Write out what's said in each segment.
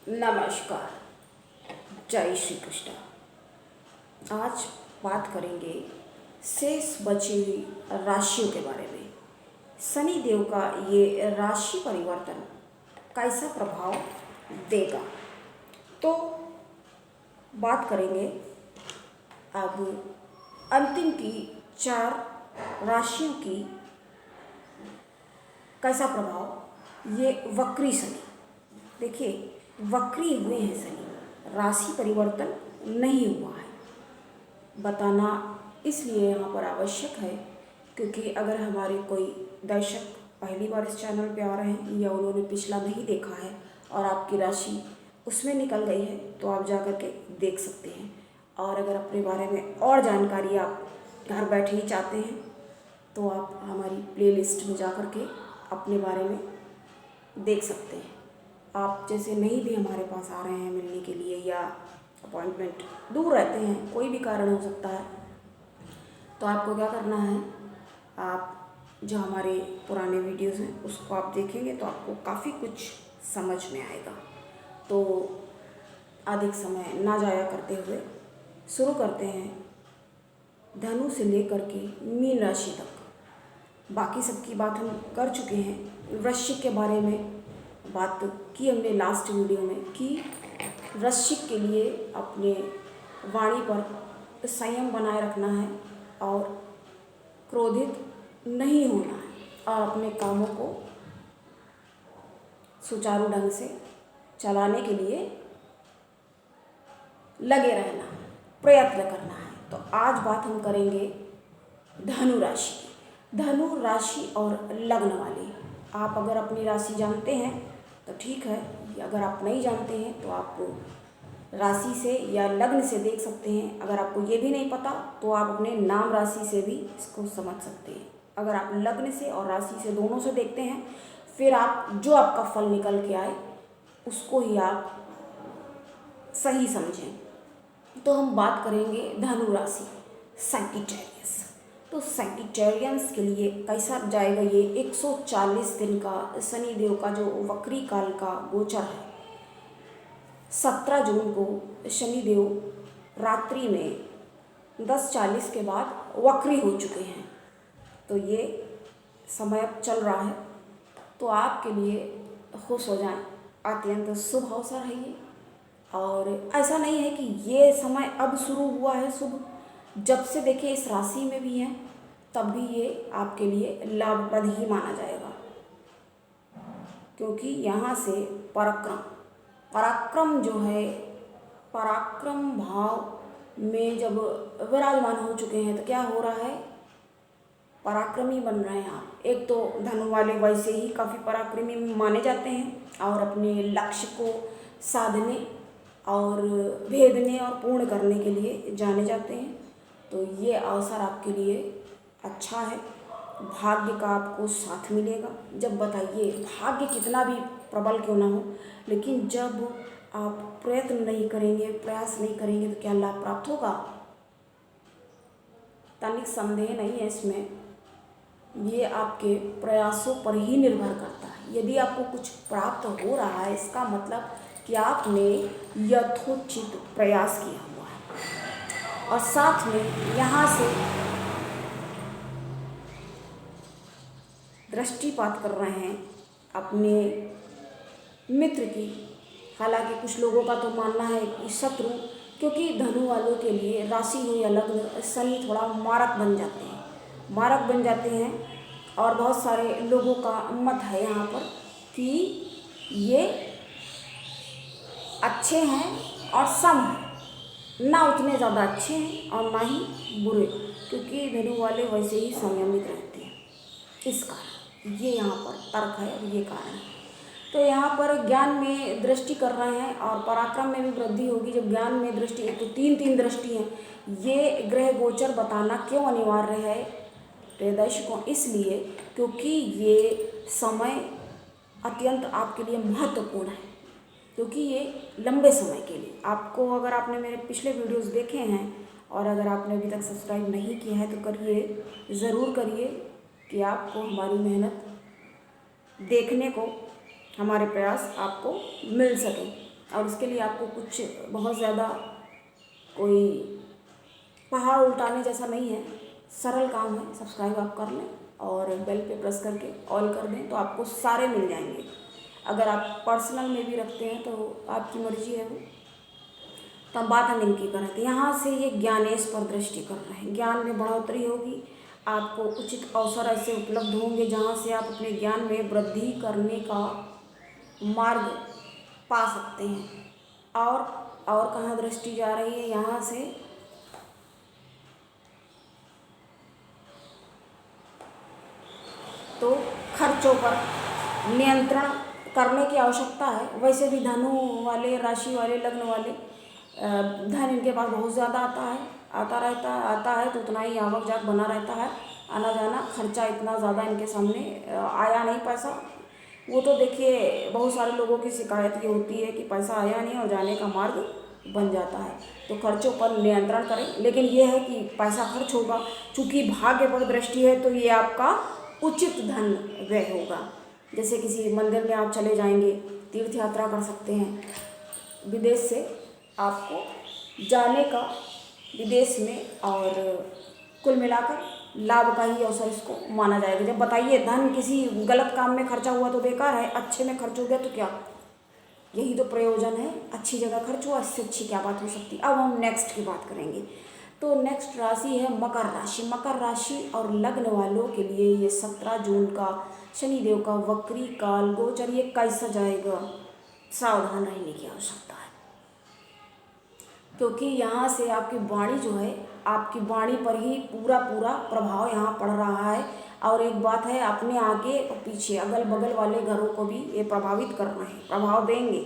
नमस्कार। जय श्री कृष्ण। आज बात करेंगे शेष बची हुई राशियों के बारे में। शनि देव का ये राशि परिवर्तन कैसा प्रभाव देगा, तो बात करेंगे अब अंतिम की 4 राशियों की कैसा प्रभाव। ये वक्री शनि, देखिए वक्री हुए हैं शनि, राशि परिवर्तन नहीं हुआ है। बताना इसलिए यहाँ पर आवश्यक है क्योंकि अगर हमारे कोई दर्शक पहली बार इस चैनल पे आ रहे हैं या उन्होंने पिछला नहीं देखा है और आपकी राशि उसमें निकल गई है तो आप जा कर के देख सकते हैं। और अगर अपने बारे में और जानकारी आप घर बैठे ही चाहते हैं तो आप हमारी प्लेलिस्ट में जा कर के अपने बारे में देख सकते हैं। आप जैसे नहीं भी हमारे पास आ रहे हैं मिलने के लिए या अपॉइंटमेंट दूर रहते हैं, कोई भी कारण हो सकता है, तो आपको क्या करना है, आप जो हमारे पुराने वीडियोस हैं उसको आप देखेंगे तो आपको काफ़ी कुछ समझ में आएगा। तो अधिक समय ना जाया करते हुए शुरू करते हैं धनु से लेकर के मीन राशि तक। बाकी सबकी बात हम कर चुके हैं। वृश्चिक के बारे में बात की हमने लास्ट वीडियो में कि वृश्चिक के लिए अपने वाणी पर संयम बनाए रखना है और क्रोधित नहीं होना है और अपने कामों को सुचारू ढंग से चलाने के लिए लगे रहना है, प्रयत्न करना है। तो आज बात हम करेंगे धनु राशि की। धनु राशि और लग्न वाले, आप अगर अपनी राशि जानते हैं तो ठीक है, अगर आप नहीं जानते हैं तो आप राशि से या लग्न से देख सकते हैं। अगर आपको ये भी नहीं पता तो आप अपने नाम राशि से भी इसको समझ सकते हैं। अगर आप लग्न से और राशि से दोनों से देखते हैं फिर आप जो आपका फल निकल के आए उसको ही आप सही समझें। तो हम बात करेंगे धनु राशि, सैजिटेरियस। तो सैजिटेरियंस के लिए कैसा जाएगा ये 140 दिन का शनि देव का जो वक्री काल का गोचर है। 17 जून को शनि देव रात्रि में 10:40 के बाद वक्री हो चुके हैं। तो ये समय अब चल रहा है, तो आपके लिए खुश हो जाएं, अत्यंत शुभ अवसर है ये। और ऐसा नहीं है कि ये समय अब शुरू हुआ है शुभ, जब से देखिए इस राशि में भी है तब भी ये आपके लिए लाभप्रद ही माना जाएगा, क्योंकि यहाँ से पराक्रम जो है, पराक्रम भाव में जब विराजमान हो चुके हैं तो क्या हो रहा है, पराक्रमी बन रहे हैं आप। एक तो धनु वाले वैसे ही काफ़ी पराक्रमी माने जाते हैं और अपने लक्ष्य को साधने और भेदने और पूर्ण करने के लिए जाने जाते हैं। तो ये अवसर आपके लिए अच्छा है, भाग्य का आपको साथ मिलेगा। जब बताइए भाग्य कितना भी प्रबल क्यों ना हो, लेकिन जब आप प्रयत्न नहीं करेंगे, प्रयास नहीं करेंगे तो क्या लाभ प्राप्त होगा, तनिक संदेह नहीं है इसमें। ये आपके प्रयासों पर ही निर्भर करता है। यदि आपको कुछ प्राप्त हो रहा है इसका मतलब कि आपने यथोचित प्रयास किया हुआ है। और साथ में यहाँ से दृष्टिपात कर रहे हैं अपने मित्र की। हालांकि कुछ लोगों का तो मानना है कि शत्रु, क्योंकि धनु वालों के लिए राशि हो या लग्न शनि थोड़ा मारक बन जाते हैं। और बहुत सारे लोगों का मत है यहाँ पर कि ये अच्छे हैं और सम हैं, ना उतने ज़्यादा अच्छे हैं और ना ही बुरे, क्योंकि धनु वाले वैसे ही संयमित रहते हैं। इस कारण ये यहाँ पर तर्क है और ये कारण है। तो यहाँ पर ज्ञान में दृष्टि कर रहे हैं और पराक्रम में भी वृद्धि होगी जब ज्ञान में दृष्टि। एक तो 3 दृष्टि है। ये ग्रह गोचर बताना क्यों अनिवार्य है दर्शकों, इसलिए क्योंकि ये समय अत्यंत आपके लिए महत्वपूर्ण है, क्योंकि ये लंबे समय के लिए आपको, अगर आपने मेरे पिछले वीडियोस देखे हैं और अगर आपने अभी तक सब्सक्राइब नहीं किया है तो करिए, ज़रूर करिए, कि आपको हमारी मेहनत देखने को, हमारे प्रयास आपको मिल सके। और उसके लिए आपको कुछ बहुत ज़्यादा कोई पहाड़ उल्टाने जैसा नहीं है, सरल काम है। सब्सक्राइब आप कर लें और बेल पे प्रेस करके ऑल कर दें तो आपको सारे मिल जाएंगे। अगर आप पर्सनल में भी रखते हैं तो आपकी मर्जी है वो। तो हम बात लिंक की करें तो यहाँ से ये ज्ञानेश पर दृष्टि कर रहे हैं। ज्ञान में बढ़ोतरी होगी, आपको उचित अवसर ऐसे उपलब्ध होंगे जहाँ से आप अपने ज्ञान में वृद्धि करने का मार्ग पा सकते हैं। और कहाँ दृष्टि जा रही है, यहाँ से तो खर्चों पर नियंत्रण करने की आवश्यकता है। वैसे भी धनु वाले, राशि वाले, लग्न वाले धन इनके पास बहुत ज़्यादा आता है तो उतना ही आवक जाक बना रहता है, आना जाना। खर्चा इतना ज़्यादा इनके सामने आया नहीं पैसा। वो तो देखिए बहुत सारे लोगों की शिकायत ये होती है कि पैसा आया नहीं और जाने का मार्ग बन जाता है। तो खर्चों पर नियंत्रण करें, लेकिन ये है कि पैसा खर्च होगा। चूँकि भाग्य पर दृष्टि है तो ये आपका उचित धन व्यय होगा। जैसे किसी मंदिर में आप चले जाएंगे, तीर्थ यात्रा कर सकते हैं। विदेश से आपको जाने का, विदेश में, और कुल मिलाकर लाभ का ही अवसर इसको माना जाएगा। जब बताइए धन किसी गलत काम में खर्चा हुआ तो बेकार है, अच्छे में खर्च हो गया तो क्या, यही तो प्रयोजन है। अच्छी जगह खर्च हुआ, इससे अच्छी क्या बात हो सकती। अब हम नेक्स्ट की बात करेंगे। तो नेक्स्ट राशि है मकर राशि। मकर राशि और लग्न वालों के लिए ये 17 जून का शनिदेव का वक्री काल गोचर ये कैसा जाएगा, सावधान रहने की आवश्यकता है। क्योंकि यहाँ से आपकी वाणी जो है, आपकी वाणी पर ही पूरा प्रभाव यहाँ पड़ रहा है। और एक बात है, अपने आगे और पीछे अगल बगल वाले घरों को भी ये प्रभावित कर रहे हैं, प्रभाव देंगे।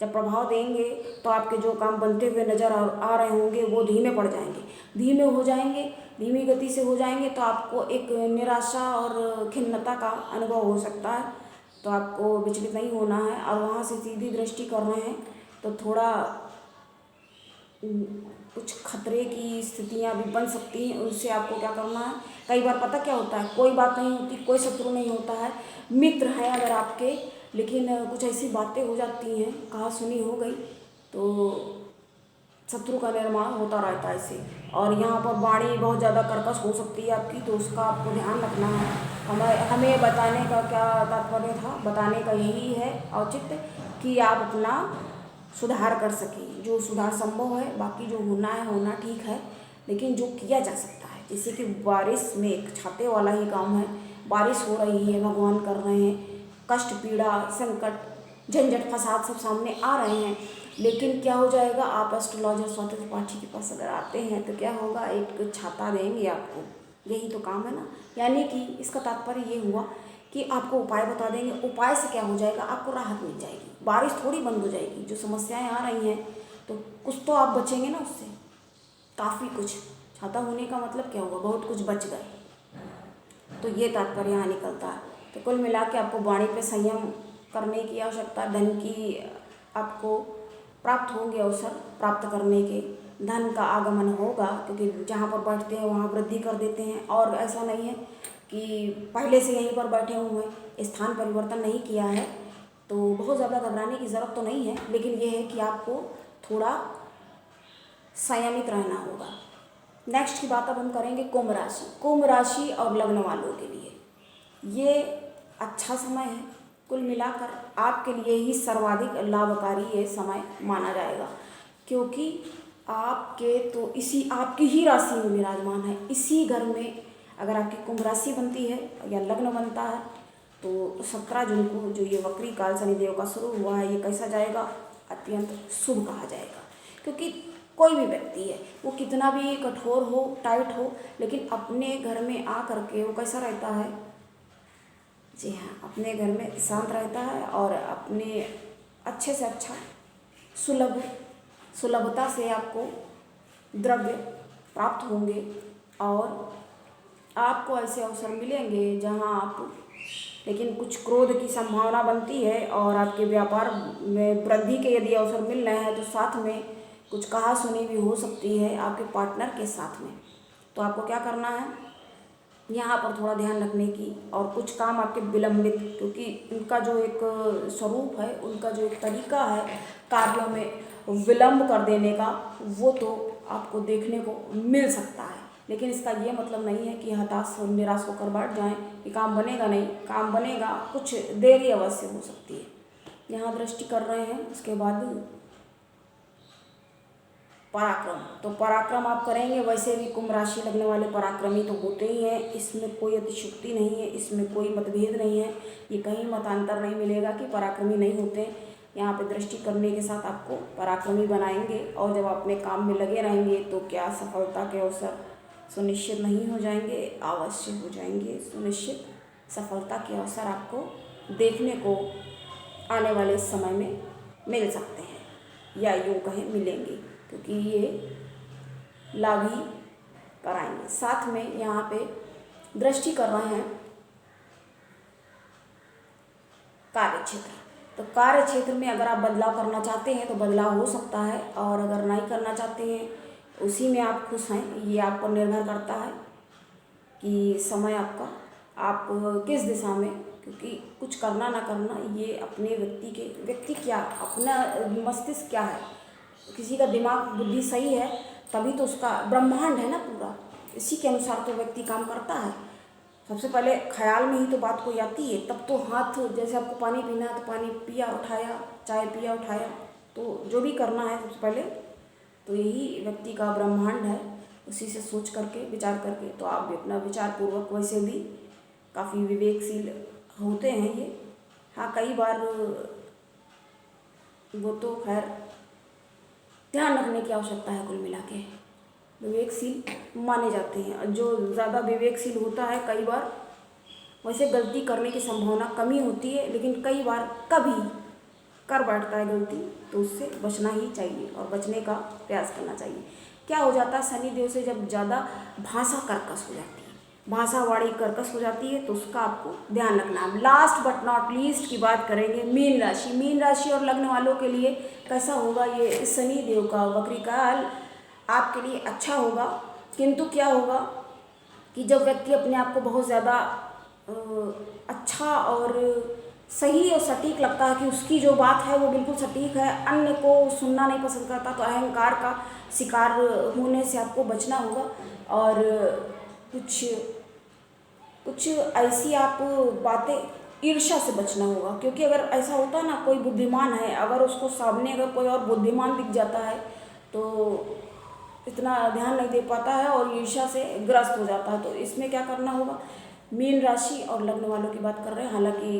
जब प्रभाव देंगे तो आपके जो काम बनते हुए नज़र आ रहे होंगे वो धीमे पड़ जाएंगे, धीमे हो जाएंगे, धीमी गति से हो जाएंगे। तो आपको एक निराशा और खिन्नता का अनुभव हो सकता है। तो आपको विचलित नहीं होना है। और वहाँ से सीधी दृष्टि कर रहे हैं तो थोड़ा कुछ खतरे की स्थितियाँ भी बन सकती हैं। उससे आपको क्या करना है, कई बार पता क्या होता है, कोई बात नहीं होती, कोई शत्रु नहीं होता है, मित्र हैं अगर आपके, लेकिन कुछ ऐसी बातें हो जाती हैं, कहा सुनी हो गई तो शत्रु का निर्माण होता रहता है इससे। और यहाँ पर वाणी बहुत ज़्यादा कर्कश हो सकती है आपकी, तो उसका आपको ध्यान रखना है। हमें बताने का क्या तात्पर्य था, बताने का यही है औचित्य कि आप अपना सुधार कर सकें, जो सुधार संभव है। बाकी जो होना है होना ठीक है, लेकिन जो किया जा सकता है, जैसे कि बारिश में एक छाते वाला ही काम है। बारिश हो रही है, भगवान कर रहे हैं, कष्ट पीड़ा संकट झंझट फसाद सब सामने आ रहे हैं, लेकिन क्या हो जाएगा, आप एस्ट्रोलॉजर स्वाति त्रिपाठी के पास अगर आते हैं तो क्या होगा, एक छाता देंगे आपको। यही तो काम है ना। यानी कि इसका तात्पर्य ये हुआ कि आपको उपाय बता देंगे। उपाय से क्या हो जाएगा, आपको राहत मिल जाएगी, बारिश थोड़ी बंद हो जाएगी। जो समस्याएं आ रही हैं तो कुछ तो आप बचेंगे ना उससे, काफ़ी कुछ। छाता होने का मतलब क्या हुआ, बहुत कुछ बच गए। तो ये तात्पर्य यहाँ निकलता है। तो कुल मिला के आपको वाणी पे संयम करने की आवश्यकता। धन की आपको प्राप्त होंगे अवसर प्राप्त करने के, धन का आगमन होगा, क्योंकि जहाँ पर बैठते हैं वहाँ वृद्धि कर देते हैं। और ऐसा नहीं है कि पहले से यहीं पर बैठे हुए हैं, स्थान परिवर्तन नहीं किया है, तो बहुत ज़्यादा घबराने की ज़रूरत तो नहीं है। लेकिन ये है कि आपको थोड़ा संयमित रहना होगा। नेक्स्ट की बात अब हम करेंगे कुंभ राशि। कुंभ राशि और लग्न वालों के लिए ये अच्छा समय है। कुल मिलाकर आपके लिए ही सर्वाधिक लाभकारी ये समय माना जाएगा, क्योंकि आपके तो आपकी ही राशि में विराजमान है। इसी घर में अगर आपकी कुंभ राशि बनती है या लग्न बनता है तो 17 जून को जो ये वक्री काल शनिदेव का शुरू हुआ है, ये कैसा जाएगा, अत्यंत शुभ कहा जाएगा। क्योंकि कोई भी व्यक्ति है, वो कितना भी कठोर हो, टाइट हो, लेकिन अपने घर में आ करके वो कैसा रहता है, जी हाँ, अपने घर में शांत रहता है और अपने अच्छे से अच्छा सुलभता से आपको द्रव्य प्राप्त होंगे। और आपको ऐसे अवसर मिलेंगे जहां आप, लेकिन कुछ क्रोध की संभावना बनती है। और आपके व्यापार में वृद्धि के यदि अवसर मिल रहे हैं तो साथ में कुछ कहा सुनी भी हो सकती है आपके पार्टनर के साथ में। तो आपको क्या करना है, यहाँ पर थोड़ा ध्यान रखने की, और कुछ काम आपके विलंबित, क्योंकि उनका जो एक स्वरूप है, उनका जो एक तरीका है कार्यों में विलंब कर देने का, वो तो आपको देखने को मिल सकता है। लेकिन इसका ये मतलब नहीं है कि हताश और निराश होकर बैठ जाएं कि काम बनेगा नहीं। काम बनेगा, कुछ देरी अवश्य हो सकती है। यहाँ दृष्टि कर रहे हैं। उसके बाद पराक्रम, तो पराक्रम आप करेंगे। वैसे भी कुंभ राशि लगने वाले पराक्रमी तो होते ही हैं, इसमें कोई अतिशयोक्ति नहीं है, इसमें कोई मतभेद नहीं है। ये कहीं मतांतर नहीं मिलेगा कि पराक्रमी नहीं होते हैं। यहाँ पे दृष्टि करने के साथ आपको पराक्रमी बनाएंगे, और जब अपने काम में लगे रहेंगे तो क्या सफलता के अवसर सुनिश्चित नहीं हो जाएंगे? अवश्य हो जाएंगे सुनिश्चित। सफलता के अवसर आपको देखने को आने वाले समय में मिल सकते हैं, या यूँ कहें मिलेंगे, क्योंकि ये लाभ ही कराएंगे। साथ में यहाँ पे दृष्टि कर रहे हैं कार्य क्षेत्र। तो कार्य क्षेत्र में अगर आप बदलाव करना चाहते हैं तो बदलाव हो सकता है, और अगर नहीं करना चाहते हैं, उसी में आप खुश हैं, ये आप पर निर्भर करता है कि समय आपका, आप किस दिशा में, क्योंकि कुछ करना ना करना ये अपने व्यक्ति क्या, अपना मस्तिष्क क्या है। किसी का दिमाग बुद्धि सही है तभी तो उसका ब्रह्मांड है ना पूरा, इसी के अनुसार तो व्यक्ति काम करता है। सबसे पहले ख्याल में ही तो बात कोई आती है, तब तो हाथ, जैसे आपको पानी पीना है तो पानी पिया उठाया, चाय पिया उठाया, तो जो भी करना है सबसे पहले तो यही व्यक्ति का ब्रह्मांड है, उसी से सोच करके विचार करके। तो आप भी अपना विचार पूर्वक, वैसे भी काफ़ी विवेकशील होते हैं ये। हाँ, कई बार वो तो खैर ध्यान रखने की आवश्यकता है। कुल मिला के विवेकशील माने जाते हैं। जो ज़्यादा विवेकशील होता है, कई बार वैसे गलती करने की संभावना कमी होती है, लेकिन कई बार कभी कर बैठता है गलती, तो उससे बचना ही चाहिए और बचने का प्रयास करना चाहिए। क्या हो जाता है, शनि देव से जब ज़्यादा भाषा कर्कश हो जाती है, भाषा वाणी कर्कश हो जाती है, तो उसका आपको ध्यान रखना है। लास्ट बट नॉट लीस्ट की बात करेंगे मीन राशि। मीन राशि और लग्न वालों के लिए कैसा होगा ये शनि देव का वक्री काल? आपके लिए अच्छा होगा, किंतु क्या होगा कि जब व्यक्ति अपने आप को बहुत ज़्यादा अच्छा और सही और सटीक लगता है कि उसकी जो बात है वो बिल्कुल सटीक है, अन्य को सुनना नहीं पसंद करता, तो अहंकार का शिकार होने से आपको बचना होगा। और कुछ ऐसी आप बातें, ईर्ष्या से बचना होगा, क्योंकि अगर ऐसा होता है ना, कोई बुद्धिमान है, अगर उसको सामने अगर कोई और बुद्धिमान दिख जाता है तो इतना ध्यान नहीं दे पाता है और ईर्ष्या से ग्रस्त हो जाता है। तो इसमें क्या करना होगा? मीन राशि और लग्न वालों की बात कर रहे हैं, हालांकि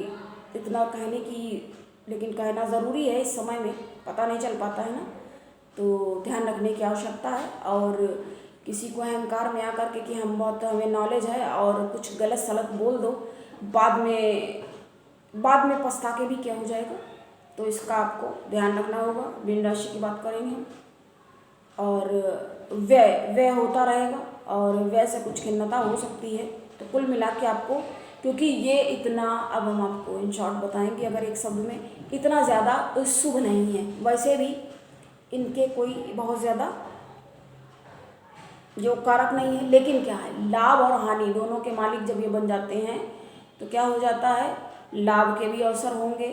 इतना कहने की, लेकिन कहना ज़रूरी है, इस समय में पता नहीं चल पाता है ना, तो ध्यान रखने की आवश्यकता है। और किसी को अहंकार में आकर के कि हम बहुत, हमें नॉलेज है, और कुछ गलत सलत बोल दो, बाद में पछता के भी क्या हो जाएगा, तो इसका आपको ध्यान रखना होगा। मीन राशि की बात करेंगे हम। और व्यय होता रहेगा, और व्यय से कुछ खिन्नता हो सकती है। तो कुल मिला के आपको, क्योंकि ये इतना, अब हम आपको इन शॉर्ट बताएंगे, अगर एक शब्द में, इतना ज़्यादा शुभ नहीं है। वैसे भी इनके कोई बहुत ज़्यादा जो कारक नहीं है, लेकिन क्या है, लाभ और हानि दोनों के मालिक जब ये बन जाते हैं तो क्या हो जाता है, लाभ के भी अवसर होंगे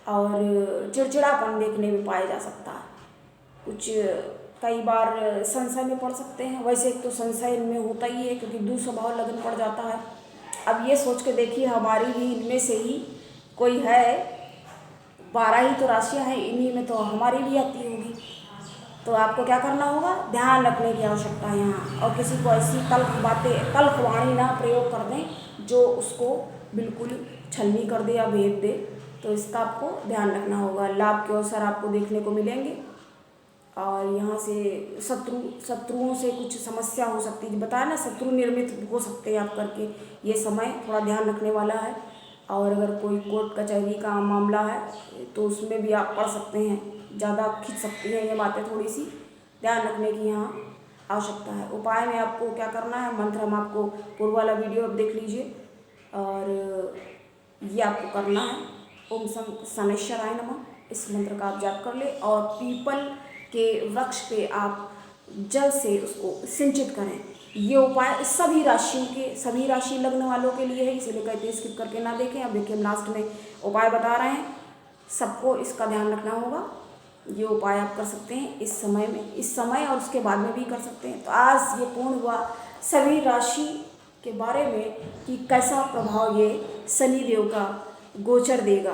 और चिड़चिड़ापन देखने में पाया जा सकता है। कुछ कई बार संशय में पड़ सकते हैं। वैसे एक तो संशय इनमें होता ही है, क्योंकि दुस्वभाव लगन पड़ जाता है। अब ये सोच के देखिए, हमारी भी इनमें से ही कोई है, 12 ही तो राशियाँ हैं, इन्हीं में तो हमारी भी आती होगी। तो आपको क्या करना होगा? ध्यान रखने की आवश्यकता है यहाँ, और किसी को ऐसी तल्ख वाणी ना प्रयोग कर दें जो उसको बिल्कुल छलनी कर दे या भेद दे। तो इसका आपको ध्यान रखना होगा। लाभ के अवसर आपको देखने को मिलेंगे, और यहाँ से शत्रुओं से कुछ समस्या हो सकती है। बताया ना, शत्रु निर्मित हो सकते हैं आप करके। ये समय थोड़ा ध्यान रखने वाला है। और अगर कोई कोर्ट कचहरी का मामला है तो उसमें भी आप पढ़ सकते हैं, ज़्यादा खिंच सकती हैं ये बातें, थोड़ी सी ध्यान रखने की यहाँ आवश्यकता है। उपाय में आपको क्या करना है, मंत्र हम आपको पूर्व वाला वीडियो अब देख लीजिए, और ये आपको करना है, ओम शनैश्चराय नमः, इस मंत्र का आप जाप कर ले। और पीपल के वृक्ष पे आप जल से उसको सिंचित करें। ये उपाय सभी राशियों के, सभी राशि लग्न वालों के लिए है, इसीलिए कहते हैं स्किप करके ना देखें। अब देखिए हम लास्ट में उपाय बता रहे हैं, सबको इसका ध्यान रखना होगा। ये उपाय आप कर सकते हैं इस समय में, इस समय और उसके बाद में भी कर सकते हैं। तो आज ये पूर्ण हुआ सभी राशि के बारे में कि कैसा प्रभाव ये शनि देव का गोचर देगा।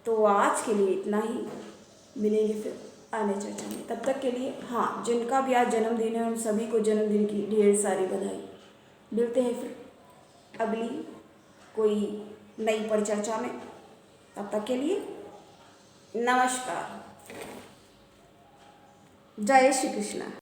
तो आज के लिए इतना ही, मिलेंगे फिर आने चर्चा में। तब तक के लिए हाँ, जिनका भी आज जन्मदिन है उन सभी को जन्मदिन की ढेर सारी बधाई। मिलते हैं फिर अगली कोई नई परिचर्चा में। तब तक के लिए नमस्कार, जय श्री कृष्ण।